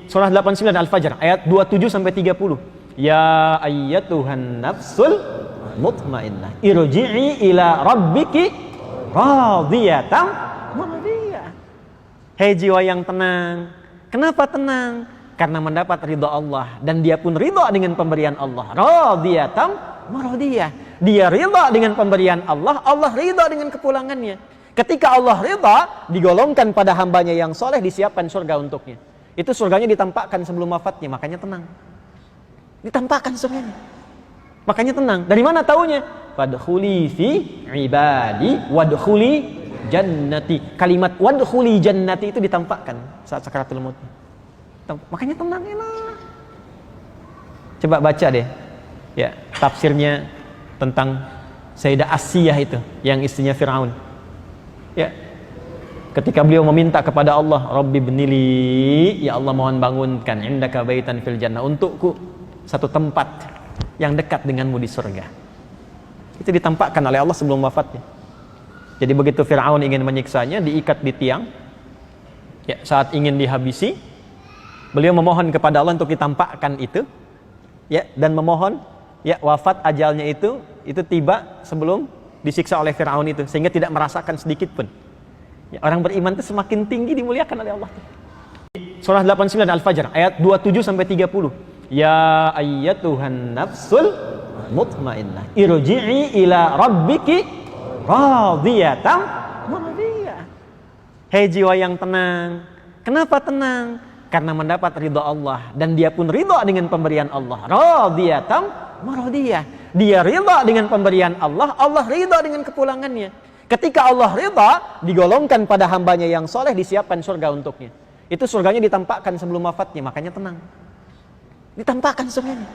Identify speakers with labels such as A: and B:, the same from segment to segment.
A: surah 89 Al-Fajr ayat 27 sampai 30. Ya ayyatuhan nafsul mutmainnah irji'i ila rabbiki radiyatan mardiyah. Hei jiwa yang tenang. Kenapa tenang? Karena mendapat ridha Allah dan dia pun ridha dengan pemberian Allah. Radiyatan mardiyah. Dia ridha dengan pemberian Allah, Allah ridha dengan kepulangannya. Ketika Allah ridha, digolongkan pada hambanya yang soleh, disiapkan surga untuknya. Itu surganya ditampakkan sebelum wafatnya, makanya tenang. Ditampakkan surganya, makanya tenang. Dari mana taunya? Wadkhuli fi ibadi wadkhuli jannati. Kalimat wadkhuli jannati itu ditampakkan saat sakaratul maut. Makanya tenang, enak. Coba baca deh, ya, tafsirnya tentang Sayyidah Asiyah itu, yang istrinya Fir'aun. Ya, ketika beliau meminta kepada Allah, Rabbi bnili, ya Allah mohon bangunkan, indaka baitan fil jannah, untukku satu tempat yang dekat denganmu di surga. Itu ditampakkan oleh Allah sebelum wafatnya. Jadi begitu Fir'aun ingin menyiksanya, diikat di tiang. Ya, saat ingin dihabisi, beliau memohon kepada Allah untuk ditampakkan itu. Ya, dan memohon ya wafat ajalnya itu tiba sebelum disiksa oleh Fir'aun itu, sehingga tidak merasakan sedikit pun. Ya, orang beriman itu semakin tinggi dimuliakan oleh Allah. Surah 89 Al-Fajr ayat 27 sampai 30. Ya ayyatuhan nafsul mutmainnah irji'i ila rabbiki radiyatan mardiyah. Hei jiwa yang tenang. Kenapa tenang? Karena mendapat ridha Allah dan dia pun ridha dengan pemberian Allah. Radiyatan mardiyah. Dia ridha dengan pemberian Allah, Allah ridha dengan kepulangannya. Ketika Allah ridha, digolongkan pada hambanya yang soleh, disiapkan surga untuknya. Itu surganya ditampakkan sebelum wafatnya, makanya tenang. Ditampakkan surganya,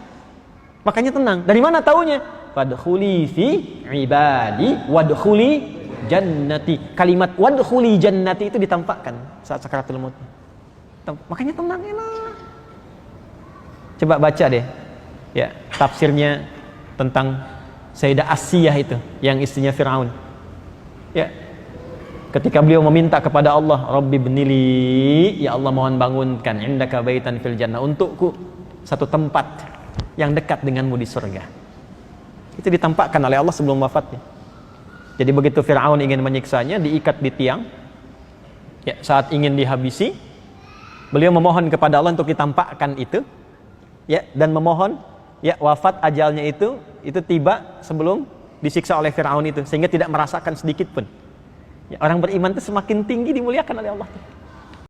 A: makanya tenang. Dari mana taunya? Wadkhuli fi ibadi wadkhuli jannati. Kalimat wadkhuli jannati itu ditampakkan saat sakaratul maut. Makanya tenang, enak. Coba baca deh, ya, tafsirnya tentang Sayyidah Asiyah itu, yang istrinya Fir'aun. Ya, ketika beliau meminta kepada Allah, Rabbi bnili, ya Allah mohon bangunkan, indaka baitan fil jannah, untukku satu tempat yang dekat denganmu di surga. Itu ditampakkan oleh Allah sebelum wafatnya. Jadi begitu Fir'aun ingin menyiksanya, diikat di tiang. Ya, saat ingin dihabisi, beliau memohon kepada Allah untuk ditampakkan itu. Ya, dan memohon ya wafat ajalnya itu tiba sebelum disiksa oleh Fir'aun itu, sehingga tidak merasakan sedikit pun. Ya, orang beriman itu semakin tinggi dimuliakan oleh Allah.